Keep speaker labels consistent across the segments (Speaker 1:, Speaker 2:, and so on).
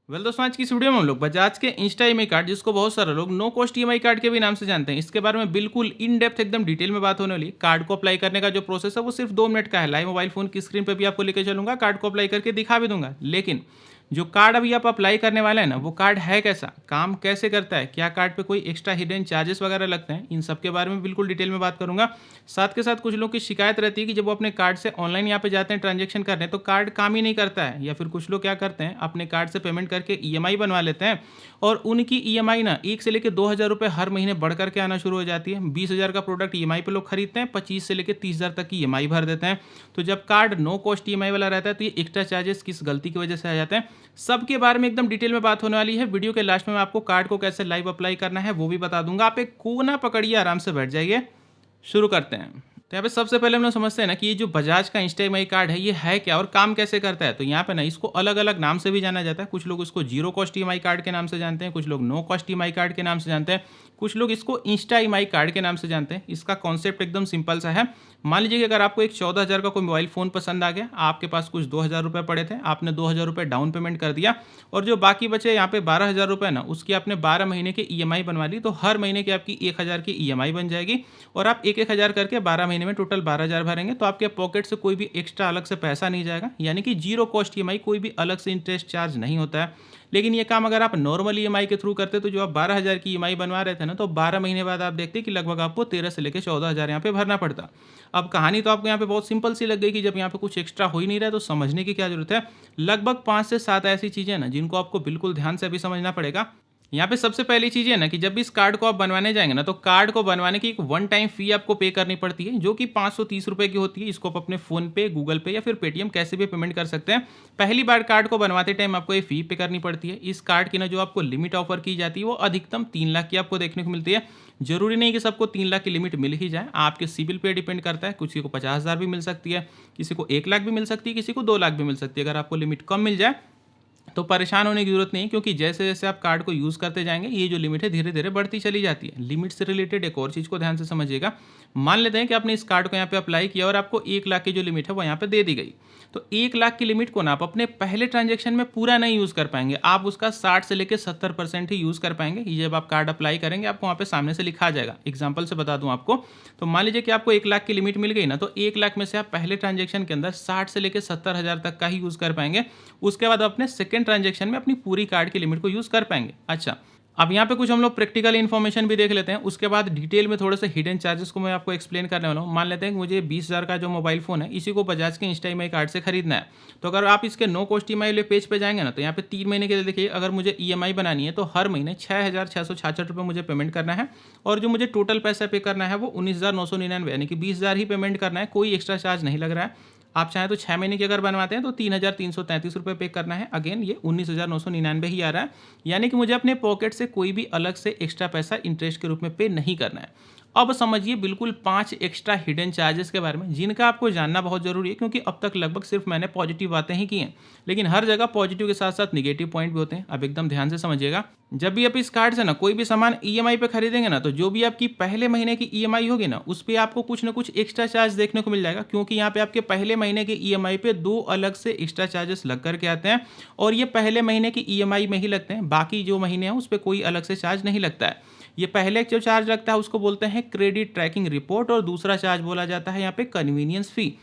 Speaker 1: दोस्तों, आज की इस वीडियो में हम लोग बजाज के इंस्टा ईएमआई कार्ड, जिसको बहुत सारे लोग नो कॉस्ट ईएमआई कार्ड के भी नाम से जानते हैं, इसके बारे में बिल्कुल इन डेप्थ एकदम डिटेल में बात होने वाली है। कार्ड को अप्लाई करने का जो प्रोसेस है वो सिर्फ 2 मिनट का है। लाइव मोबाइल फोन की स्क्रीन पे भी आपको लेकर चलूंगा, कार्ड को अप्लाई करके दिखा भी दूंगा। लेकिन जो कार्ड अभी आप अप्लाई करने वाले हैं ना, वो कार्ड है कैसा, काम कैसे करता है, क्या कार्ड पे कोई एक्स्ट्रा हिडन चार्जेस वगैरह लगते हैं, इन सब के बारे में बिल्कुल डिटेल में बात करूंगा। साथ के साथ कुछ लोगों की शिकायत रहती है कि जब वो अपने कार्ड से ऑनलाइन यहाँ पे जाते हैं ट्रांजेक्शन करने, तो कार्ड काम ही नहीं करता है, या फिर कुछ लोग क्या करते हैं, अपने कार्ड से पेमेंट करके ईएमआई बनवा लेते हैं और उनकी ईएमआई ना 1 से लेकर 2 हज़ार रुपये हर महीने बढ़ करके आना शुरू हो जाती है। 20 हज़ार का प्रोडक्ट ईएमआई पे लोग खरीदते हैं, 25 से लेकर 30 हज़ार तक की ईएमआई भर देते हैं। तो जब कार्ड नो कॉस्ट ईएमआई वाला रहता है, तो ये एक्स्ट्रा चार्जेस किस गलती की वजह से आ जाते हैं, सबके बारे में एकदम डिटेल में बात होने वाली है। वीडियो के लास्ट में मैं आपको कार्ड को कैसे लाइव अप्लाई करना है वो भी बता दूंगा। आप एक कोना पकड़िए, आराम से बैठ जाइए। शुरू करते हैं। तो यहाँ पे सबसे पहले हम लोग समझते हैं ना कि ये जो बजाज का इंस्टा ईएमआई कार्ड है, ये है क्या और काम कैसे करता है। तो यहाँ पे ना इसको अलग अलग नाम से भी जाना जाता है। कुछ लोग इसको जीरो कॉस्ट ईएमआई कार्ड के नाम से जानते हैं, कुछ लोग नो कॉस्ट ईएमआई कार्ड के नाम से जानते हैं, कुछ लोग इसको इंस्टा ईएमआई कार्ड के नाम से जानते हैं। इसका कॉन्सेप्ट एकदम सिंपल सा है। मान लीजिए कि अगर आपको एक 14 हज़ार का कोई मोबाइल फ़ोन पसंद आ गया, आपके पास कुछ 2 हज़ार रुपये पड़े थे, आपने 2 हज़ार रुपये डाउन पेमेंट कर दिया और जो बाकी बचे यहाँ पे 12 हज़ार रुपये ना, उसकी आपने 12 महीने की ईएमआई बनवा ली। तो हर महीने की आपकी 1 हज़ार की ईएमआई बन जाएगी और आप एक एक हज़ार करके 12 महीने में टोटल 12 हज़ार भरेंगे। तो आपके पॉकेट से कोई भी एक्स्ट्रा अलग से पैसा नहीं जाएगा, यानी कि जीरो कॉस्ट ईएमआई, कोई भी अलग से इंटरेस्ट चार्ज नहीं होता है। लेकिन ये काम अगर आप नॉर्मल ईएमआई के थ्रू करते, तो जो आप 12 हज़ार की ईएमआई बनवा रहे थे ना, तो 12 महीने बाद आप देखते कि लगभग आपको 13 से लेकर 14 हज़ार यहाँ पे भरना पड़ता। अब कहानी तो आपको यहाँ पे बहुत सिंपल सी लग गई कि जब यहाँ पे कुछ एक्स्ट्रा हो ही नहीं रहा है, तो समझने की क्या जरूरत है। लगभग 5 से 7 ऐसी चीजें ना, जिनको आपको बिल्कुल ध्यान से अभी समझना पड़ेगा। यहाँ पे सबसे पहली चीज है ना कि जब भी इस कार्ड को आप बनवाने जाएंगे ना, तो कार्ड को बनवाने की एक वन टाइम फी आपको पे करनी पड़ती है, जो कि 530 रुपए की होती है। इसको आप अपने फोन पे, गूगल पे या फिर पेटीएम कैसे भी पेमेंट कर सकते हैं। पहली बार कार्ड को बनवाते टाइम आपको ये फी पे करनी पड़ती है। इस कार्ड की ना जो आपको लिमिट ऑफर की जाती है, वो अधिकतम 3 लाख की आपको देखने को मिलती है। जरूरी नहीं कि सबको 3 लाख की लिमिट मिल ही जाए, आपके सिबिल पे डिपेंड करता है। किसी को 50 हज़ार भी मिल सकती है, किसी को 1 लाख भी मिल सकती है, किसी को 2 लाख भी मिल सकती है। अगर आपको लिमिट कम मिल जाए तो परेशान होने की जरूरत नहीं, क्योंकि जैसे जैसे आप कार्ड को यूज़ करते जाएंगे, ये जो लिमिट है धीरे धीरे बढ़ती चली जाती है। लिमिट से रिलेटेड एक और चीज़ को ध्यान से समझिएगा। मान लेते हैं कि आपने इस कार्ड को यहाँ पे अप्लाई किया और आपको 1 लाख की जो लिमिट है वो यहाँ पे दे दी गई। तो 1 लाख की लिमिट को ना आप अपने पहले ट्रांजेक्शन में पूरा नहीं यूज़ कर पाएंगे, आप उसका 60 से लेकर 70% ही यूज़ कर पाएंगे। ये जब आप कार्ड अप्लाई करेंगे, आपको वहाँ पे सामने से लिखा आ जाएगा। एग्जाम्पल से बता दूँ आपको, तो मान लीजिए कि आपको 1 लाख की लिमिट मिल गई ना, तो 1 लाख में से आप पहले ट्रांजेक्शन के अंदर 60 से लेकर 70 हज़ार तक का ही यूज़ कर पाएंगे। उसके बाद अपने सेकेंड ट्रांजेक्शन में अपनी पूरी कार्ड की लिमिट को यूज़ कर पाएंगे। अच्छा, अब यहाँ पे कुछ हम लोग प्रैक्टिकल इन्फॉर्मेशन भी देख लेते हैं, उसके बाद डिटेल में थोड़े से हिडन चार्जेस को मैं आपको एक्सप्लेन करने वाला हूँ। मान लेते हैं कि मुझे 20 हज़ार का जो मोबाइल फ़ोन है, इसी को बजाज के इंस्टा ईएमआई कार्ड से खरीदना है। तो अगर आप इसके नो कॉस्ट ईएमआई वाले पेज पे जाएंगे ना, तो यहाँ पे 3 महीने के लिए देखिए, अगर मुझे ईएमआई बनानी है तो हर महीने 6,666 रुपये मुझे पेमेंट करना है और जो मुझे टोटल पैसा पे करना है वो 19,999, यानी कि 20 हज़ार ही पेमेंट करना है। कोई एक्स्ट्रा चार्ज नहीं लग रहा है। आप चाहें तो 6 महीने की अगर बनवाते हैं तो 3,333 रुपये पे करना है। अगेन ये 19,999 ही आ रहा है, यानी कि मुझे अपने पॉकेट से कोई भी अलग से एक्स्ट्रा पैसा इंटरेस्ट के रूप में पे नहीं करना है। अब समझिए बिल्कुल 5 एक्स्ट्रा हिडन चार्जेस के बारे में, जिनका आपको जानना बहुत जरूरी है, क्योंकि अब तक लगभग सिर्फ मैंने पॉजिटिव बातें ही की हैं, लेकिन हर जगह पॉजिटिव के साथ साथ निगेटिव पॉइंट भी होते हैं। अब एकदम ध्यान से समझिएगा। जब भी आप इस कार्ड से ना कोई भी सामान ईएमआई पे खरीदेंगे ना, तो जो भी आपकी पहले महीने की ईएमआई होगी ना, उस पर आपको कुछ ना कुछ एक्स्ट्रा चार्ज देखने को मिल जाएगा, क्योंकि यहाँ पे आपके पहले महीने की ईएमआई पे 2 अलग से एक्स्ट्रा चार्जेस लग करके आते हैं और ये पहले महीने की ईएमआई में ही लगते हैं। बाकी जो महीने हैं उस पर कोई अलग से चार्ज नहीं लगता है। ये पहले जो चार्ज लगता है उसको बोलते हैं क्रेडिट ट्रैकिंग रिपोर्ट, और दूसरा चार्ज बोला जाता है यहाँ पे कन्वीनियंस फी।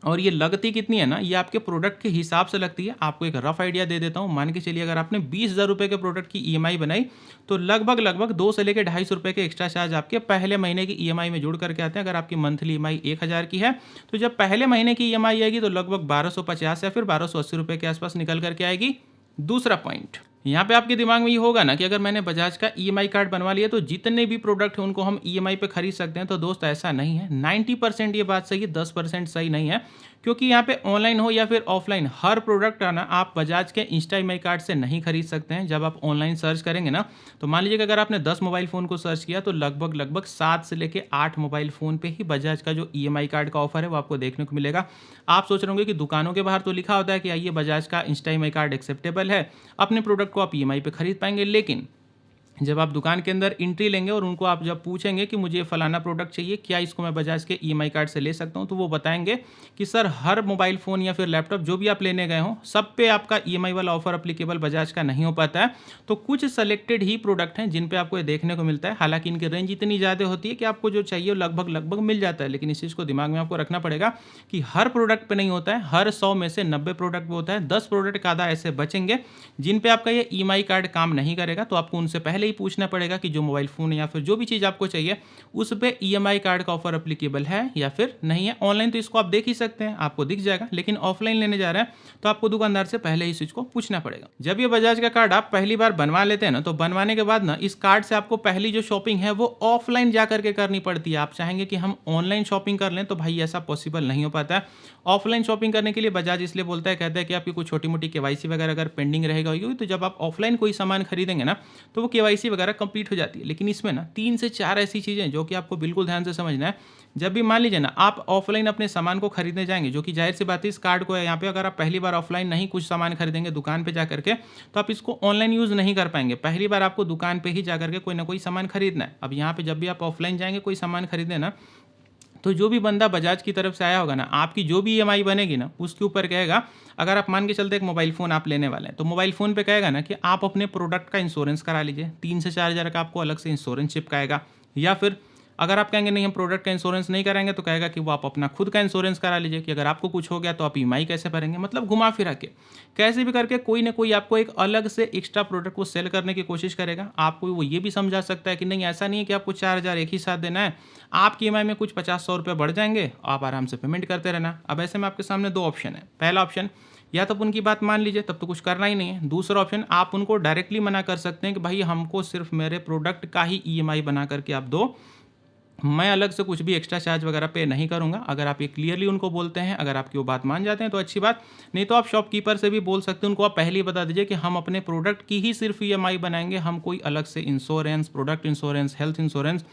Speaker 1: और ये लगती कितनी है ना, ये आपके प्रोडक्ट के हिसाब से लगती है। आपको एक रफ आइडिया दे देता हूँ। मान के चलिए, अगर आपने 20,000 रुपये के प्रोडक्ट की ईएमआई बनाई, तो लगभग लगभग 2 से लेकर 250 रुपये के एक्स्ट्रा चार्ज आपके पहले महीने की ईएमआई में जुड़ करके आते हैं। अगर आपकी मंथली ईएमआई 1,000 की है, तो जब पहले महीने की ईएमआई आएगी तो लगभग 1250 या फिर 1280 रुपये के आसपास निकल करके आएगी। दूसरा पॉइंट, यहाँ पे आपके दिमाग में ये होगा ना कि अगर मैंने बजाज का ईएमआई कार्ड बनवा लिया तो जितने भी प्रोडक्ट हैं उनको हम ईएमआई पे खरीद सकते हैं। तो दोस्त ऐसा नहीं है। 90% ये बात सही है, 10% सही नहीं है, क्योंकि यहाँ पे ऑनलाइन हो या फिर ऑफलाइन, हर प्रोडक्ट आना आप बजाज के इंस्टा ईएमआई कार्ड से नहीं खरीद सकते हैं। जब आप ऑनलाइन सर्च करेंगे ना, तो मान लीजिए कि अगर आपने 10 मोबाइल फ़ोन को सर्च किया, तो लगभग लगभग 7 से लेकर 8 मोबाइल फ़ोन पे ही बजाज का जो ईएमआई कार्ड का ऑफर है वो आपको देखने को मिलेगा। आप सोच रहे होंगे कि दुकानों के बाहर तो लिखा होता है कि आइए बजाज का इंस्टा ईएमआई कार्ड एक्सेप्टेबल है, अपने प्रोडक्ट को आप ईएमआई पे खरीद पाएंगे, लेकिन जब आप दुकान के अंदर एंट्री लेंगे और उनको आप जब पूछेंगे कि मुझे फलाना प्रोडक्ट चाहिए, क्या इसको मैं बजाज के ईएमआई कार्ड से ले सकता हूं, तो वो बताएंगे कि सर हर मोबाइल फ़ोन या फिर लैपटॉप जो भी आप लेने गए हो सब पे आपका ईएमआई वाला ऑफर अप्लीकेबल बजाज का नहीं हो पाता है। तो कुछ सेलेक्टेड ही प्रोडक्ट हैं जिन पे आपको ये देखने को मिलता है। हालांकि इनकी रेंज इतनी ज़्यादा होती है कि आपको जो चाहिए वो लगभग लगभग मिल जाता है, लेकिन इस चीज़ को दिमाग में आपको रखना पड़ेगा कि हर प्रोडक्ट पे नहीं होता है, हर 100 में से 90 प्रोडक्ट पे होता है। 10 प्रोडक्ट का आधा ऐसे बचेंगे जिन पे आपका ये ईएमआई कार्ड काम नहीं करेगा। तो आपको उनसे पहले ही पूछना पड़ेगा कि जो मोबाइल फ़ोन या फिर जो भी चीज़ आपको चाहिए उस पे ईएमआई कार्ड का ऑफर अप्लीकेबल है या फिर नहीं है। ऑनलाइन तो इसको आप देख ही सकते हैं, आपको दिख जाएगा, लेकिन ऑफलाइन लेने जा रहे हैं तो आपको दुकानदार से पहले ही इस चीज़ को पूछना पड़ेगा। जब ये बजाज का कार्ड आप पहली बार बनवा लेते हैं ना, तो बनवाने के बाद ना इस कार्ड से आपको पहली जो शॉपिंग है वो ऑफलाइन जा करके करनी पड़ती है। आप चाहेंगे कि हम ऑनलाइन शॉपिंग कर लें तो भाई ऐसा पॉसिबल नहीं हो पाता है। ऑफलाइन शॉपिंग करने के लिए बजाज इसलिए बोलता है, कहता है कि आपकी कुछ छोटी मोटी केवाईसी वगैरह अगर पेंडिंग रहेगा होगी तो जब आप ऑफलाइन कोई सामान खरीदेंगे ना तो वो केवाईसी वगैरह कंप्लीट हो जाती है। लेकिन इसमें ना 3 से 4 ऐसी चीज़ें जो कि आपको बिल्कुल ध्यान से समझना है। जब भी मान लीजिए ना आप ऑफलाइन अपने सामान को खरीदने जाएंगे, जो कि जाहिर सी बात है इस कार्ड को है, यहाँ पे अगर आप पहली बार ऑफलाइन नहीं कुछ सामान खरीदेंगे दुकान पे जा करके तो आप इसको ऑनलाइन यूज़ नहीं कर पाएंगे। पहली बार आपको दुकान पे ही जा करके कोई ना कोई सामान खरीदना है। अब यहाँ पे जब भी आप ऑफलाइन जाएंगे कोई सामान खरीदने ना, तो जो भी बंदा बजाज की तरफ से आया होगा ना, आपकी जो भी ईएमआई बनेगी ना उसके ऊपर कहेगा, अगर आप मान के चलते एक मोबाइल फ़ोन आप लेने वाले हैं तो मोबाइल फ़ोन पे कहेगा ना कि आप अपने प्रोडक्ट का इंश्योरेंस करा लीजिए, 3 से 4 हज़ार का आपको अलग से इंश्योरेंस चिपकाएगा। या फिर अगर आप कहेंगे नहीं हम प्रोडक्ट का इंश्योरेंस नहीं कराएंगे तो कहेगा कि वो आप अपना खुद का इंश्योरेंस करा लीजिए कि अगर आपको कुछ हो गया तो आप ईएमआई कैसे भरेंगे। मतलब घुमा फिरा के कैसे भी करके कोई ना कोई आपको एक अलग से एक्स्ट्रा प्रोडक्ट को सेल करने की कोशिश करेगा। आपको वो ये भी समझा सकता है कि नहीं ऐसा नहीं है कि आपको 4 हज़ार एक ही साथ देना है, आपकी ईएमआई में कुछ 50-100 रुपये बढ़ जाएंगे, आप आराम से पेमेंट करते रहना। अब ऐसे में आपके सामने 2 ऑप्शन है। पहला ऑप्शन, या तो आप उनकी बात मान लीजिए, तब तो कुछ करना ही नहीं है। दूसरा ऑप्शन, आप उनको डायरेक्टली मना कर सकते हैं कि भाई हमको सिर्फ मेरे प्रोडक्ट का ही ईएमआई बना करके आप दो, मैं अलग से कुछ भी एक्स्ट्रा चार्ज वगैरह पे नहीं करूंगा। अगर आप ये क्लियरली उनको बोलते हैं, अगर आपकी वो बात मान जाते हैं तो अच्छी बात, नहीं तो आप शॉपकीपर से भी बोल सकते हैं, उनको आप पहले ही बता दीजिए कि हम अपने प्रोडक्ट की ही सिर्फ ईएमआई बनाएंगे, हम कोई अलग से insurance, product insurance, health insurance,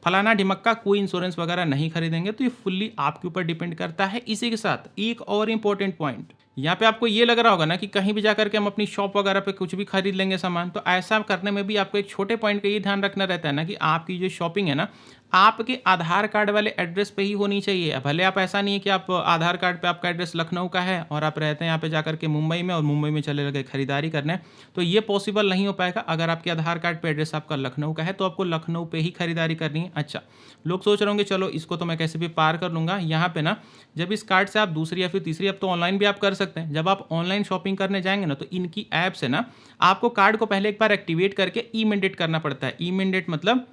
Speaker 1: फलाना ढिमक्का कोई इंश्योरेंस वगैरह नहीं खरीदेंगे। तो ये फुल्ली आपके ऊपर डिपेंड करता है। इसी के साथ एक और इंपॉर्टेंट पॉइंट, यहाँ पे आपको ये लग रहा होगा ना कि कहीं भी जाकर के हम अपनी शॉप वगैरह पे कुछ भी खरीद लेंगे सामान, तो ऐसा करने में भी आपको एक छोटे पॉइंट का ये ध्यान रखना रहता है ना कि आपकी जो शॉपिंग है ना आपके आधार कार्ड वाले एड्रेस पे ही होनी चाहिए। भले आप ऐसा नहीं है कि आप आधार कार्ड पे आपका एड्रेस लखनऊ का है और आप रहते हैं यहाँ पे जाकर के मुंबई में और मुंबई में चले लगे खरीदारी करने, तो ये पॉसिबल नहीं हो पाएगा। अगर आपके आधार कार्ड पे एड्रेस आपका लखनऊ का है तो आपको लखनऊ पे ही खरीदारी करनी है। अच्छा, लोग सोच रहे होंगे चलो इसको तो मैं कैसे भी पार कर लूँगा। यहाँ पे ना जब इस कार्ड से आप दूसरी या फिर तीसरी, अब तो ऑनलाइन भी आप कर सकते हैं, जब आप ऑनलाइन शॉपिंग करने जाएंगे ना तो इनकी ऐप से ना आपको कार्ड को पहले एक बार एक्टिवेट करके ई मैंडेट करना पड़ता है। ई मैंडेट मतलब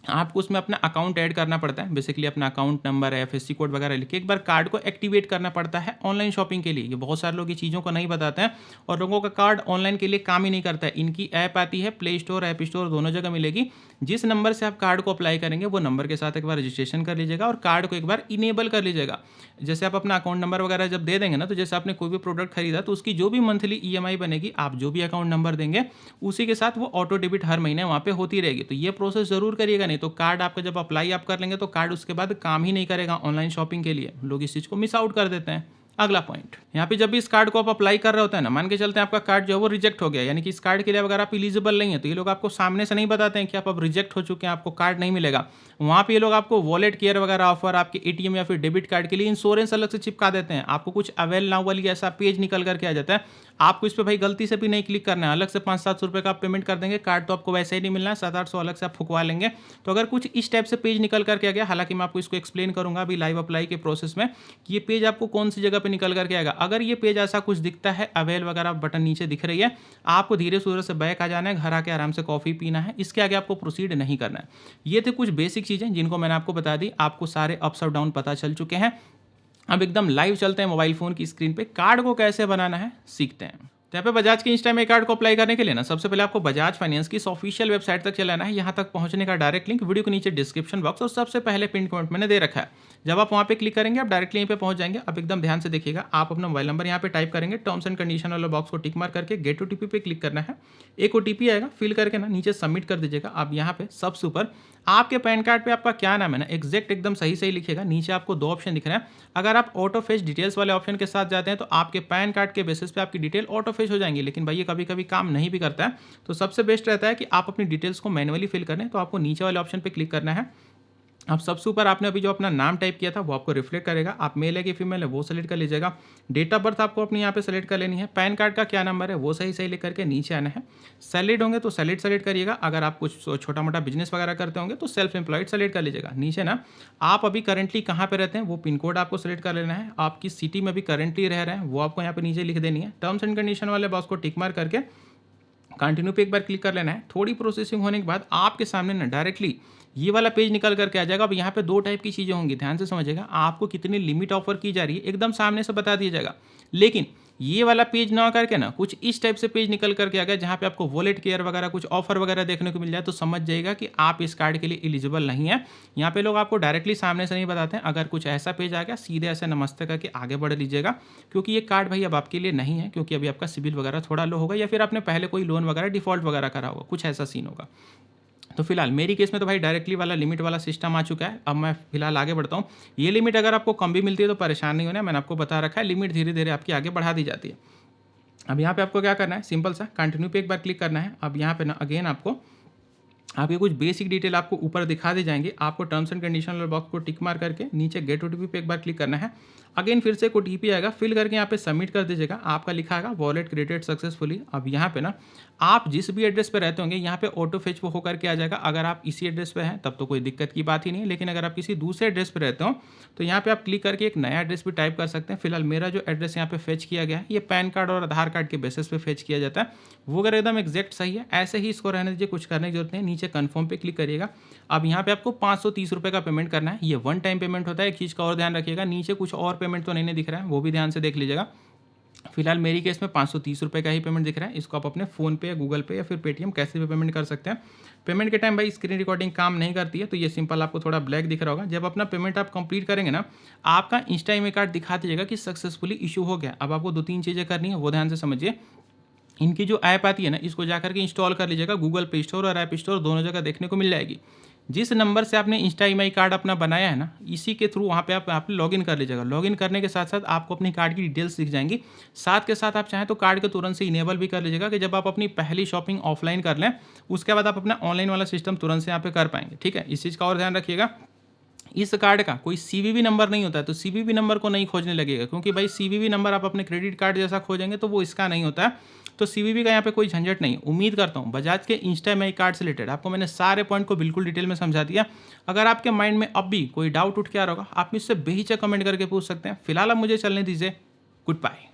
Speaker 1: आपको उसमें अपना अकाउंट ऐड करना पड़ता है, बेसिकली अपना अकाउंट नंबर, एफएससी कोड वगैरह लिख के एक बार कार्ड को एक्टिवेट करना पड़ता है ऑनलाइन शॉपिंग के लिए। ये बहुत सारे लोग ये चीज़ों को नहीं बताते हैं और लोगों का कार्ड ऑनलाइन के लिए काम ही नहीं करता है। इनकी ऐप आती है, प्ले स्टोर, ऐप स्टोर दोनों जगह मिलेगी। जिस नंबर से आप कार्ड को अप्लाई करेंगे वो नंबर के साथ एक बार रजिस्ट्रेशन कर लीजिएगा और कार्ड को एक बार इनेबल कर लीजिएगा। जैसे आप अपना अकाउंट नंबर वगैरह जब दे देंगे ना, तो जैसे आपने कोई भी प्रोडक्ट खरीदा तो उसकी जो भी मंथली ईएमआई बनेगी, आप जो भी अकाउंट नंबर देंगे उसी के साथ वो ऑटो डेबिट हर महीने वहाँ पे होती रहेगी। तो ये प्रोसेस जरूर करिएगा, नहीं तो कार्ड आपका जब अप्लाई आप कर लेंगे तो कार्ड उसके बाद काम ही नहीं करेगा ऑनलाइन शॉपिंग के लिए। लोग इस चीज़ को मिस आउट कर देते हैं। अगला पॉइंट, यहाँ पे जब भी इस कार्ड को आप अप्लाई कर रहे होते हैं ना, मान के चलते हैं आपका कार्ड जो है वो रिजेक्ट हो गया, यानी कि इस कार्ड के लिए अगर आप एलिजिबल नहीं है, तो ये लोग आपको सामने से नहीं बताते हैं कि आप अब रिजेक्ट हो चुके हैं, आपको कार्ड नहीं मिलेगा। वहाँ पे ये लोग आपको वॉलेट केयर वगैरह ऑफर, आपके एटीएम या फिर डेबिट कार्ड के लिए इंश्योरेंस अलग से चिपका देते हैं। आपको कुछ अवेल नाउ वाली ऐसा पेज निकल करके आ जाता है, आपको इस पर भाई गलती से भी नहीं क्लिक करना है, अलग से 500-700 रुपये का आप पेमेंट कर देंगे, कार्ड तो आपको वैसे ही नहीं मिलना है, 700-800 अलग से आप फुकवा लेंगे। तो अगर कुछ इस टाइप से पेज निकल करके आ गया, हालांकि मैं आपको इसको एक्सप्लेन करूंगा अभी लाइव अप्लाई के प्रोसेस में कि ये पेज आपको कौन सी जगह पे निकल करके आएगा। अगर ये पेज ऐसा कुछ दिखता है, अवेल वगैरह बटन नीचे दिख रही है, आपको धीरे सूरत से बैक आ जाना है, घर आके आराम से कॉफी पीना है, इसके आगे आपको प्रोसीड नहीं करना है। ये थे कुछ बेसिक चीज़ें जिनको मैंने आपको बता दी, आपको सारे अप्स और डाउन पता चल चुके हैं। अब एकदम लाइव चलते हैं मोबाइल फ़ोन की स्क्रीन पे, कार्ड को कैसे बनाना है सीखते हैं। तो यहाँ पे बजाज के इंस्टा में कार्ड को अप्लाई करने के लिए ना सबसे पहले आपको बजाज फाइनेंस की ऑफिशियल वेबसाइट तक चलाना है। यहाँ तक पहुँचने का डायरेक्ट लिंक वीडियो के नीचे डिस्क्रिप्शन बॉक्स और सबसे पहले पिन कमेंट मैंने दे रखा है। जब आप वहाँ पे क्लिक करेंगे आप डायरेक्टली यहीं पे पहुँच जाएंगे। अब एकदम ध्यान से देखिएगा, आप अपना मोबाइल नंबर यहाँ पे टाइप करेंगे, टर्म्स एंड कंडीशन वाला बॉक्स को टिक मार करके गेट ओटीपी पे क्लिक करना है। एक ओटीपी आएगा, फिल करके ना नीचे सबमिट कर दीजिएगा। अब यहाँ पे सबसे ऊपर आपके पैन कार्ड पे आपका क्या नाम है ना एग्जैक्ट एकदम सही सही लिखेगा। नीचे आपको 2 ऑप्शन दिख रहे हैं। अगर आप ऑटो फेच डिटेल्स वाले ऑप्शन के साथ जाते हैं तो आपके पैन कार्ड के बेसिस पे आपकी डिटेल ऑटो फेच हो जाएंगी, लेकिन भाई ये कभी-कभी काम नहीं भी करता है। तो सबसे बेस्ट रहता है कि आप अपनी डिटेल्स को मैन्युअली फिल करें। तो आपको नीचे वाले ऑप्शन पे क्लिक करना है। अब सबसे ऊपर आपने अभी जो अपना नाम टाइप किया था वो आपको रिफ्लेक्ट करेगा। आप मेल है कि फीमेल है वो सेलेक्ट कर लीजिएगा। डेट ऑफ बर्थ आपको अपनी यहाँ पे सेलेक्ट कर लेनी है। पैन कार्ड का क्या नंबर है वो सही सही लिख करके नीचे आना है। सैलरीड होंगे तो सैलरीड सेलेक्ट करिएगा। अगर आप कुछ छोटा मोटा बिजनेस वगैरह करते होंगे तो सेल्फ एम्प्लॉयड सेलेक्ट कर लीजिएगा। नीचे ना आप अभी करंटली कहाँ पे रहते हैं वो पिन कोड आपको सेलेक्ट कर लेना है। आप किस सिटी में अभी करंटली रह रहे हैं वो आपको यहाँ पे नीचे लिख देनी है। टर्म्स एंड कंडीशन वाले बॉक्स को टिक मार करके कंटिन्यू पे एक बार क्लिक कर लेना है। थोड़ी प्रोसेसिंग होने के बाद आपके सामने ना डायरेक्टली ये वाला पेज निकल करके आ जाएगा। अब यहाँ पे 2 टाइप की चीज़ें होंगी, ध्यान से समझिएगा। आपको कितनी लिमिट ऑफर की जा रही है एकदम सामने से बता दिया जाएगा, लेकिन ये वाला पेज ना करके ना कुछ इस टाइप से पेज निकल करके आ गया जहाँ पे आपको वॉलेट केयर वगैरह कुछ ऑफर वगैरह देखने को मिल जाए, तो समझ जाइएगा कि आप इस कार्ड के लिए एलिजिबल नहीं है। यहाँ पे लोग आपको डायरेक्टली सामने से नहीं बताते हैं। अगर कुछ ऐसा पेज आ गया सीधे ऐसे नमस्ते करके आगे बढ़ लीजिएगा, क्योंकि ये कार्ड भाई अब आपके लिए नहीं है, क्योंकि अभी आपका सिबिल वगैरह थोड़ा लो होगा या फिर आपने पहले कोई लोन वगैरह डिफॉल्ट वगैरह करा होगा, कुछ ऐसा सीन होगा। तो फिलहाल मेरी केस में तो भाई डायरेक्टली वाला लिमिट वाला सिस्टम आ चुका है। अब मैं फिलहाल आगे बढ़ता हूँ। ये लिमिट अगर आपको कम भी मिलती है तो परेशान नहीं होना है, मैंने आपको बता रखा है लिमिट धीरे धीरे आपकी आगे बढ़ा दी जाती है। अब यहाँ पे आपको क्या करना है, सिंपल सा कंटिन्यू पे एक बार क्लिक करना है। अब यहाँ पे ना अगेन आपको आपके कुछ बेसिक डिटेल आपको ऊपर दिखा दी जाएंगे। आपको टर्म्स एंड कंडीशन वाले बॉक्स को टिक मार करके नीचे गेट ओटीपी पे एक बार क्लिक करना है। अगेन फिर से एक ओटीपी आएगा, फिल करके यहाँ पे सबमिट कर दीजिएगा। आपका लिखा आएगा वॉलेट क्रिएटेड सक्सेसफुली। अब यहाँ पे ना आप जिस भी एड्रेस पे रहते होंगे यहाँ पे ऑटो फेच वो होकर के आ जाएगा। अगर आप इसी एड्रेस पे हैं तब तो कोई दिक्कत की बात ही नहीं है, लेकिन अगर आप किसी दूसरे एड्रेस पे रहते हो तो यहाँ पे आप क्लिक करके एक नया एड्रेस भी टाइप कर सकते हैं। फिलहाल मेरा जो एड्रेस यहाँ पे फेच किया गया है ये पैन कार्ड और आधार कार्ड के बेसिस पे फेच किया जाता है, वो अगर एकदम एग्जैक्ट सही है ऐसे ही इसको रहने दीजिए, कुछ करने की जरूरत नहीं। नीचे कन्फर्म पे क्लिक करिएगा। अब यहाँ पे आपको 530 रुपये का पेमेंट करना है। ये वन टाइम पेमेंट होता है। एक चीज़ का और ध्यान रखिएगा, नीचे कुछ और पेमेंट तो नहीं दिख रहा है, वो भी ध्यान से देख लीजिएगा। फिलहाल मेरी केस में 530 रुपये का ही पेमेंट दिख रहा है। इसको आप अपने फोन पे या गूगल पे या फिर पेटीएम कैसे भी पेमेंट कर सकते हैं। पेमेंट के टाइम भाई स्क्रीन रिकॉर्डिंग काम नहीं करती है, तो ये सिंपल आपको थोड़ा ब्लैक दिख रहा होगा। जब अपना पेमेंट आप कंप्लीट करेंगे ना आपका इंस्टा ईमेल कार्ड दिखा दीजिएगा कि सक्सेसफुली इशू हो गया। अब आपको 2-3 चीज़ें करनी है, वो ध्यान से समझिए। इनकी जो ऐप आती है ना इसको जाकर के इंस्टॉल कर लीजिएगा। गूगल प्ले स्टोर और ऐप स्टोर दोनों जगह देखने को मिल जाएगी। जिस नंबर से आपने इंस्टा ईएमआई कार्ड अपना बनाया है ना इसी के थ्रू वहाँ पे आप लॉगिन कर लीजिएगा। लॉगिन करने के साथ साथ आपको अपनी कार्ड की डिटेल्स दिख जाएंगी। साथ के साथ आप चाहें तो कार्ड को तुरंत से इनेबल भी कर लीजिएगा कि जब आप अपनी पहली शॉपिंग ऑफलाइन कर लें उसके बाद आप अपना ऑनलाइन वाला सिस्टम तुरंत से यहाँ पे कर पाएंगे। ठीक है, इस चीज़ का और ध्यान रखिएगा। इस कार्ड का कोई सीवीवी नंबर नहीं होता है, तो सीवीवी नंबर को नहीं खोजने लगेगा, क्योंकि भाई सीवीवी नंबर आप अपने क्रेडिट कार्ड जैसा खोजेंगे तो वो इसका नहीं होता है। तो सीवीवी का यहाँ पे कोई झंझट नहीं। उम्मीद करता हूँ बजाज के इंस्टा ईएमआई कार्ड से रिलेटेड आपको मैंने सारे पॉइंट को बिल्कुल डिटेल में समझा दिया। अगर आपके माइंड में अब भी कोई डाउट उठ के आ रहा होगा आप मुझसे बेहिचक कमेंट करके पूछ सकते हैं। फिलहाल आप मुझे चलने दीजिए। Good bye.